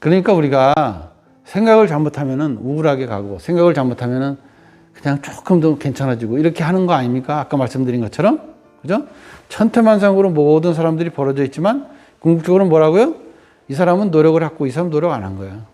그러니까 우리가 생각을 잘못하면은 우울하게 가고, 생각을 잘못하면은 그냥 조금 더 괜찮아지고, 이렇게 하는 거 아닙니까? 아까 말씀드린 것처럼. 그죠? 천태만상으로 모든 사람들이 벌어져 있지만, 궁극적으로 뭐라고요? 이 사람은 노력을 했고, 이 사람은 노력 안 한 거야.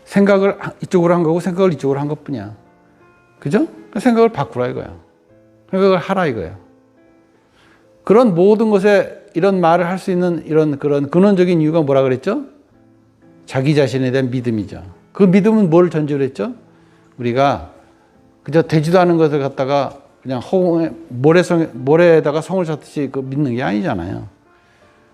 생각을 이쪽으로 한 거고, 생각을 이쪽으로 한 것 뿐이야. 그죠? 생각을 바꾸라 이거야. 생각을 하라 이거야. 그런 모든 것에 이런 말을 할 수 있는 이런 그런 근원적인 이유가 뭐라 그랬죠? 자기 자신에 대한 믿음이죠. 그 믿음은 뭘 전제로 했죠? 우리가 그저 되지도 않은 것을 갖다가 그냥 허공에 모래에다가 성을 쌓듯이 그 믿는 게 아니잖아요.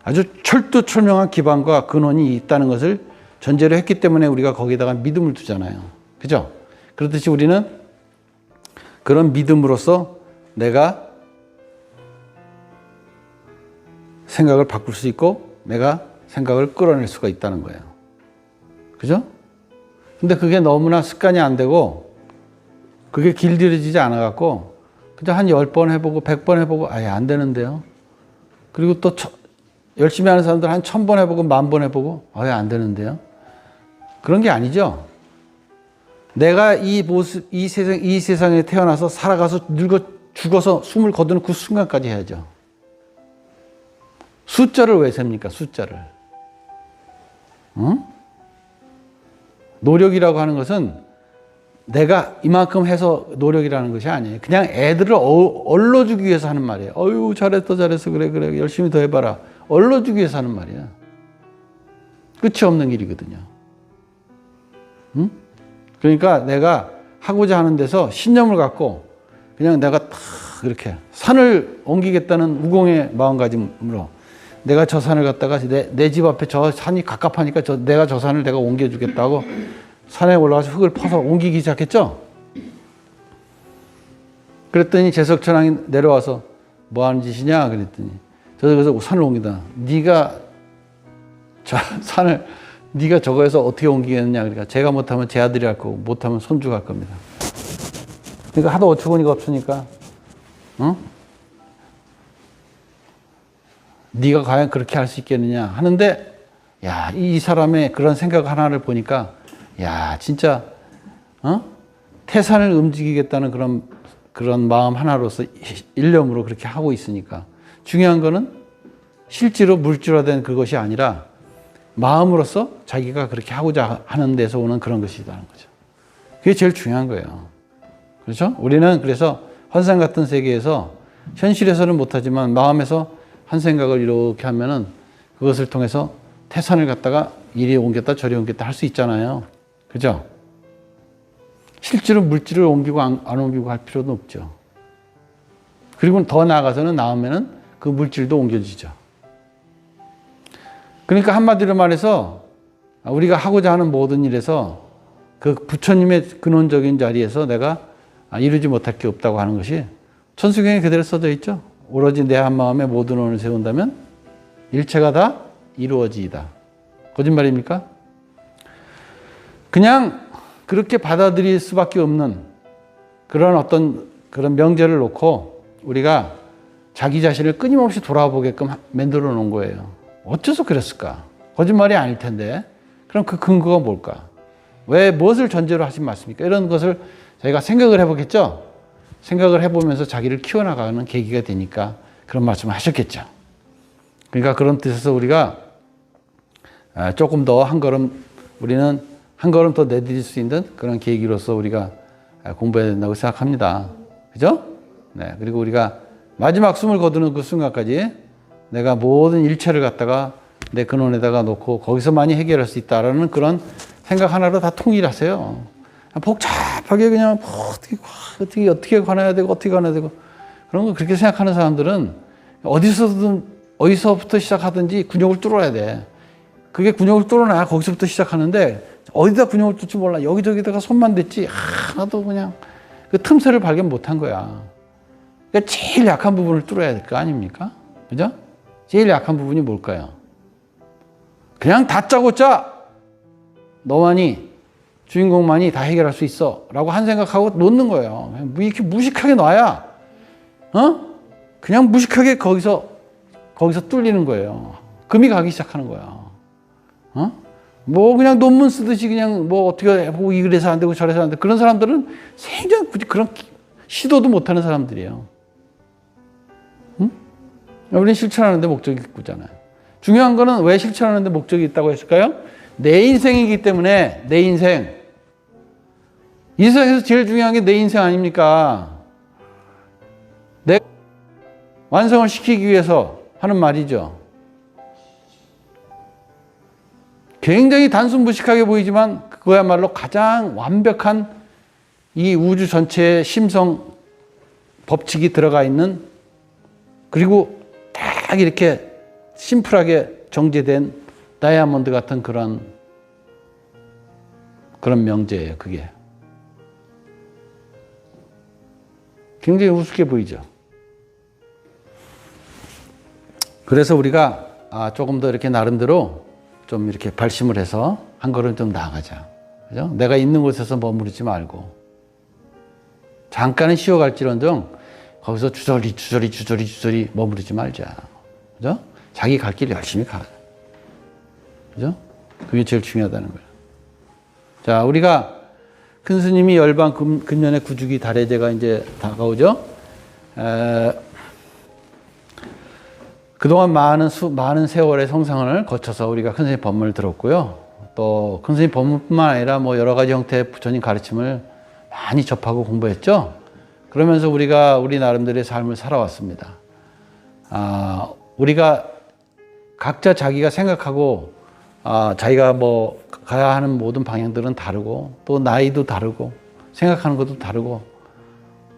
아주 철두철명한 기반과 근원이 있다는 것을 전제로 했기 때문에 우리가 거기다가 믿음을 두잖아요. 그죠? 그렇듯이 우리는 그런 믿음으로써 내가 생각을 바꿀 수 있고 내가 생각을 끌어낼 수가 있다는 거예요. 그죠? 근데 그게 너무나 습관이 안 되고 그게 길들여지지 않아 갖고 그냥 한 10번 해보고 100번 해보고 아예 안 되는데요. 그리고 또 열심히 하는 사람들 한 1000번 해보고 10,000번 해보고 아예 안 되는데요. 그런 게 아니죠. 내가 이 세상에 태어나서 살아가서 늙어 죽어서 숨을 거두는 그 순간까지 해야죠. 숫자를 왜 셉니까? 숫자를. 응? 노력이라고 하는 것은 내가 이만큼 해서 노력이라는 것이 아니에요. 그냥 애들을 얼러주기 위해서 하는 말이에요. 어유 잘했어 그래 열심히 더 해봐라. 얼러주기 위해서 하는 말이야. 끝이 없는 일이거든요. 응? 그러니까 내가 하고자 하는 데서 신념을 갖고 그냥 내가 탁 이렇게 산을 옮기겠다는 무공의 마음가짐으로 내가 저 산을 갖다가 내 집 앞에 저 산이 갑갑하니까 내가 저 산을 내가 옮겨주겠다고 산에 올라가서 흙을 퍼서 옮기기 시작했죠. 그랬더니 제석천왕이 내려와서 뭐 하는 짓이냐 그랬더니 저기서 산을 옮기다. 네가 저 산을 네가 저거에서 어떻게 옮기겠느냐. 그러니까 제가 못하면 제 아들이 할 거고 못하면 손주가 할 겁니다. 그러니까 하도 어처구니가 없으니까 네가 과연 그렇게 할 수 있겠느냐 하는데 야, 이 사람의 그런 생각 하나를 보니까 야, 진짜 태산을 움직이겠다는 그런 마음 하나로서 일념으로 그렇게 하고 있으니까 중요한 거는 실제로 물질화된 그것이 아니라 마음으로서 자기가 그렇게 하고자 하는 데서 오는 그런 것이라는 거죠. 그게 제일 중요한 거예요. 그렇죠? 우리는 그래서 환상 같은 세계에서 현실에서는 못하지만 마음에서 한 생각을 이렇게 하면은 그것을 통해서 태산을 갖다가 이리 옮겼다 저리 옮겼다 할 수 있잖아요. 그죠? 실제로 물질을 옮기고 안 옮기고 할 필요는 없죠. 그리고 더 나아가서는 나오면은 그 물질도 옮겨지죠. 그러니까 한마디로 말해서 우리가 하고자 하는 모든 일에서 그 부처님의 근원적인 자리에서 내가 이루지 못할 게 없다고 하는 것이 천수경에 그대로 써져 있죠. 오로지 내 한마음에 모든 원을 세운다면 일체가 다 이루어지이다. 거짓말입니까? 그냥 그렇게 받아들일 수밖에 없는 그런 명제를 놓고 우리가 자기 자신을 끊임없이 돌아보게끔 만들어 놓은 거예요. 어째서 그랬을까? 거짓말이 아닐 텐데. 그럼 그 근거가 뭘까? 왜 무엇을 전제로 하신 말씀입니까? 이런 것을 저희가 생각을 해보겠죠? 생각을 해보면서 자기를 키워나가는 계기가 되니까 그런 말씀을 하셨겠죠. 그러니까 그런 뜻에서 우리가 조금 더 우리는 한 걸음 더 내디딜 수 있는 그런 계기로서 우리가 공부해야 된다고 생각합니다. 그죠? 네. 그리고 우리가 마지막 숨을 거두는 그 순간까지 내가 모든 일체를 갖다가 내 근원에다가 놓고 거기서만이 해결할 수 있다라는 그런 생각 하나로 다 통일하세요. 복잡하게 그냥 어떻게 관해야 되고 어떻게 관해야 되고 그런 거 그렇게 생각하는 사람들은 어디서부터 시작하든지 근육을 뚫어야 돼. 그게 근육을 뚫어놔야 거기서부터 시작하는데 어디다 근육을 뚫지 몰라. 여기저기다가 손만 댔지 하나도 그냥 그 틈새를 발견 못한 거야. 그러니까 제일 약한 부분을 뚫어야 될 거 아닙니까? 그죠? 제일 약한 부분이 뭘까요? 그냥 다짜고짜 너만이 주인공만이 다 해결할 수 있어 라고 한 생각하고 놓는 거예요. 이렇게 무식하게 놔야 그냥 무식하게 거기서 뚫리는 거예요. 금이 가기 시작하는 거야. 뭐 그냥 논문 쓰듯이 그냥 뭐 어떻게 해보고 이래서 안 되고 저래서 안 되고 그런 사람들은 생전 굳이 그런 시도도 못하는 사람들이에요. 응? 우리는 실천하는데 목적이 있잖아요. 중요한 거는 왜 실천하는데 목적이 있다고 했을까요? 내 인생이기 때문에. 내 인생. 이 세상에서 제일 중요한 게 내 인생 아닙니까? 내 완성을 시키기 위해서 하는 말이죠. 굉장히 단순무식하게 보이지만 그거야말로 가장 완벽한 이 우주 전체의 심성 법칙이 들어가 있는, 그리고 딱 이렇게 심플하게 정제된 다이아몬드 같은 그런 명제예요. 그게 굉장히 우습게 보이죠. 그래서 우리가 조금 더 이렇게 나름대로 좀 이렇게 발심을 해서 한 걸음 좀 나아가자. 그죠? 내가 있는 곳에서 머무르지 말고 잠깐은 쉬어갈지언정 거기서 주저리 머무르지 말자. 그죠? 자기 갈 길 열심히 가. 그죠? 그게 제일 중요하다는 거예요. 자, 우리가 큰 스님이 열반 금년의 구주기 달해제가 이제 다가오죠. 그동안 많은 세월의 성상을 거쳐서 우리가 큰 스님 법문을 들었고요. 또 큰 스님 법문뿐만 아니라 뭐 여러 가지 형태의 부처님 가르침을 많이 접하고 공부했죠. 그러면서 우리가 우리 나름대로의 삶을 살아왔습니다. 우리가 각자 자기가 생각하고 자기가 뭐 가야 하는 모든 방향들은 다르고, 또 나이도 다르고, 생각하는 것도 다르고,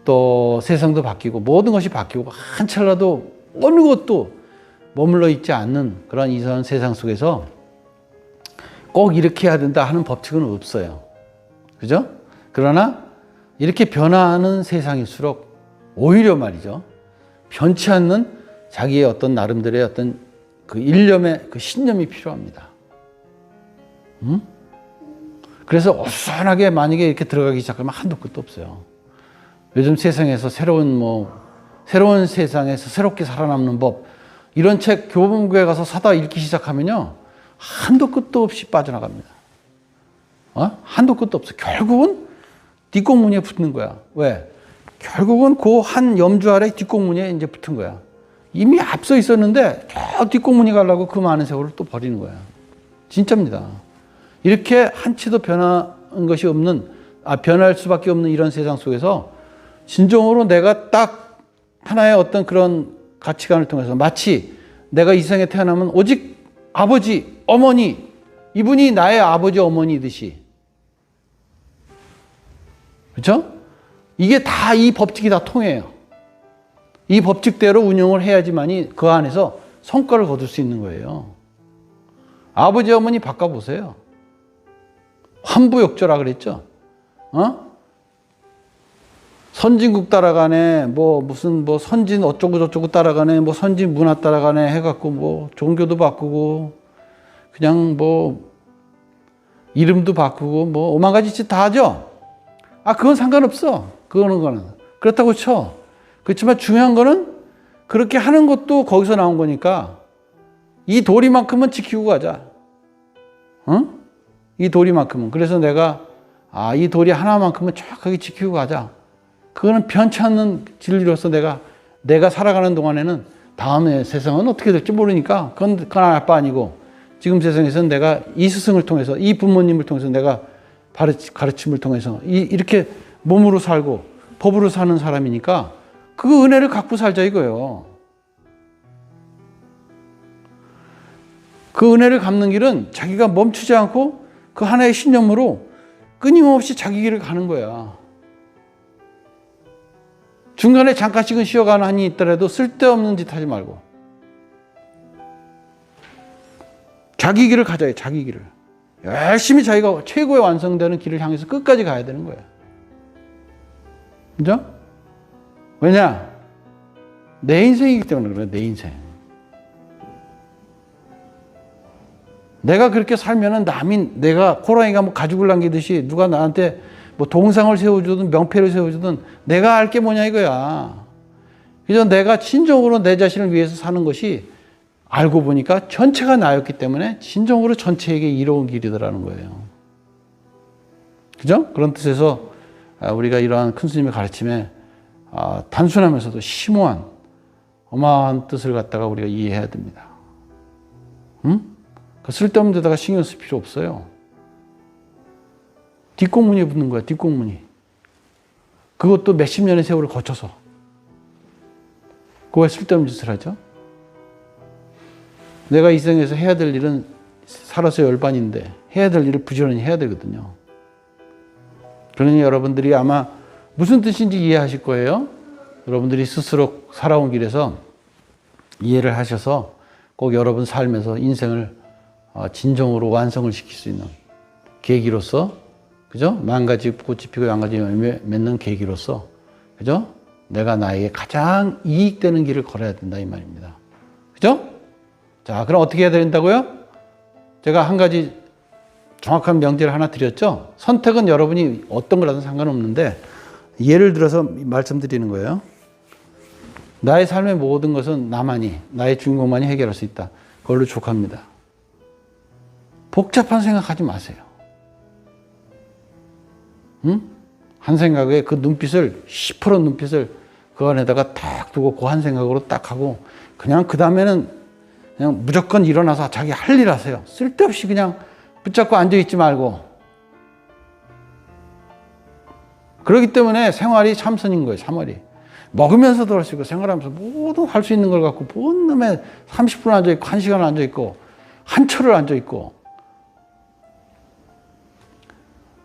또 세상도 바뀌고, 모든 것이 바뀌고, 한 찰나도 어느 것도 머물러 있지 않는 그런 이상한 세상 속에서 꼭 이렇게 해야 된다 하는 법칙은 없어요. 그죠? 그러나 이렇게 변화하는 세상일수록 오히려 말이죠, 변치 않는 자기의 어떤 나름대로의 어떤 그 일념의 그 신념이 필요합니다. 그래서 어수선하게 만약에 이렇게 들어가기 시작하면 한도 끝도 없어요. 요즘 세상에서 새로운 세상에서 새롭게 살아남는 법, 이런 책 교보문고에 가서 사다 읽기 시작하면요, 한도 끝도 없이 빠져나갑니다. 한도 끝도 없어. 결국은 뒷공무니에 붙는 거야. 왜? 결국은 그 한 염주 아래 뒷공무니에 이제 붙은 거야. 이미 앞서 있었는데 저 뒷공무니 가려고 그 많은 세월을 또 버리는 거야. 진짜입니다. 이렇게 한치도 변한 것이 없는, 변할 수밖에 없는 이런 세상 속에서 진정으로 내가 딱 하나의 어떤 그런 가치관을 통해서, 마치 내가 이 세상에 태어나면 오직 아버지, 어머니, 이분이 나의 아버지, 어머니듯이. 그렇죠? 이게 다, 이 법칙이 다 통해요. 이 법칙대로 운영을 해야지만이 그 안에서 성과를 거둘 수 있는 거예요. 아버지, 어머니 바꿔보세요. 환부역조라 그랬죠? 선진국 따라가네, 무슨 선진 어쩌고 저쩌고 따라가네, 선진 문화 따라가네 해갖고 종교도 바꾸고, 그냥 이름도 바꾸고, 오만 가지 짓 다 하죠? 그건 상관없어. 거는. 그렇다고 쳐. 그렇지만 중요한 거는 그렇게 하는 것도 거기서 나온 거니까 이 도리만큼은 지키고 가자. 이 도리만큼은. 그래서 내가 이 도리 하나만큼은 정확하게 지키고 가자. 그거는 변치 않는 진리로서 내가 살아가는 동안에는 다음에 세상은 어떻게 될지 모르니까 그건 알 바 아니고, 지금 세상에서는 내가 이 스승을 통해서, 이 부모님을 통해서 내가 가르침을 통해서 이렇게 몸으로 살고 법으로 사는 사람이니까 그 은혜를 갖고 살자 이거예요. 그 은혜를 갚는 길은 자기가 멈추지 않고 그 하나의 신념으로 끊임없이 자기 길을 가는 거야. 중간에 잠깐씩은 쉬어가는 한이 있더라도 쓸데없는 짓 하지 말고 자기 길을 가져야 해. 자기 길을 열심히 자기가 최고의 완성되는 길을 향해서 끝까지 가야 되는 거야. 그죠? 왜냐? 내 인생이기 때문에 그래. 내 인생. 내가 그렇게 살면은 내가 호랑이가 가죽을 남기듯이 누가 나한테 동상을 세워주든 명패를 세워주든 내가 알 게 뭐냐 이거야. 그래서 내가 진정으로 내 자신을 위해서 사는 것이 알고 보니까 전체가 나였기 때문에 진정으로 전체에게 이로운 길이더라는 거예요. 그죠? 그런 뜻에서 우리가 이러한 큰 스님의 가르침에 단순하면서도 심오한 어마어마한 뜻을 갖다가 우리가 이해해야 됩니다. 그 쓸데없는 데다가 신경 쓸 필요 없어요. 뒷공문이 붙는 거야, 뒷공문이. 그것도 몇십 년의 세월을 거쳐서. 그거 왜 쓸데없는 짓을 하죠? 내가 이 생에서 해야 될 일은 살아서 열반인데 해야 될 일을 부지런히 해야 되거든요. 그러니 여러분들이 아마 무슨 뜻인지 이해하실 거예요. 여러분들이 스스로 살아온 길에서 이해를 하셔서 꼭 여러분 삶에서 인생을 진정으로 완성을 시킬 수 있는 계기로서, 그죠? 만 가지 꽃이 피고 만 가지 열매 맺는 계기로서, 그죠? 내가 나에게 가장 이익되는 길을 걸어야 된다 이 말입니다. 그죠? 자, 그럼 어떻게 해야 된다고요? 제가 한 가지 정확한 명제를 하나 드렸죠? 선택은 여러분이 어떤 걸 하든 상관없는데 예를 들어서 말씀드리는 거예요. 나의 삶의 모든 것은 나만이, 나의 주인공만이 해결할 수 있다. 그걸로 족합니다. 복잡한 생각하지 마세요. 응? 한 생각에 그 눈빛을, 시퍼런 눈빛을 그 안에다가 딱 두고 그 한 생각으로 딱 하고 그냥 그 다음에는 그냥 무조건 일어나서 자기 할 일 하세요. 쓸데없이 그냥 붙잡고 앉아있지 말고. 그렇기 때문에 생활이 참선인 거예요, 생활이. 먹으면서도 할 수 있고 생활하면서 모두 할 수 있는 걸 갖고 뭔 놈에 30분 앉아있고 1시간 앉아있고 한철을 앉아있고.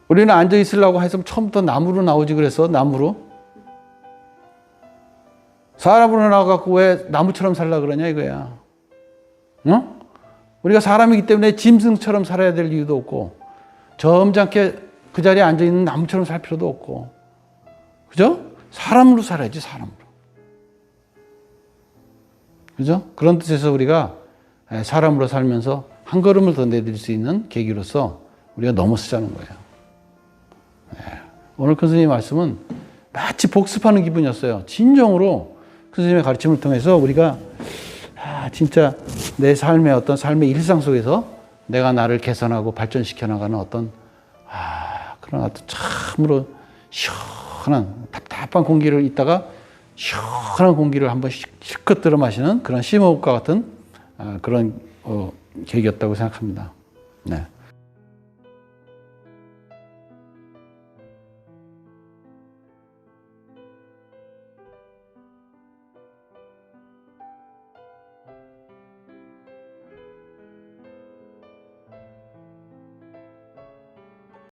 우리는 앉아있으려고 해서 처음부터 나무로 나오지 그래서 나무로. 사람으로 나와갖고 왜 나무처럼 살라 그러냐 이거야. 어? 우리가 사람이기 때문에 짐승처럼 살아야 될 이유도 없고 점잖게 그 자리에 앉아있는 나무처럼 살 필요도 없고, 그죠? 사람으로 살아야지, 사람으로. 그죠? 그런 뜻에서 우리가 사람으로 살면서 한 걸음을 더 내딜 수 있는 계기로서 우리가 너무 쓰자는 거예요. 오늘 큰 스님의 말씀은 마치 복습하는 기분이었어요. 진정으로 큰 스님의 가르침을 통해서 우리가 진짜 내 삶의 어떤 삶의 일상 속에서 내가 나를 개선하고 발전시켜 나가는 어떤 그런 어떤 참으로 시원한 답답한 공기를 있다가 시원한 공기를 한번 실컷 들어 마시는 그런 심호흡과 같은 그런 계기였다고 생각합니다. 네.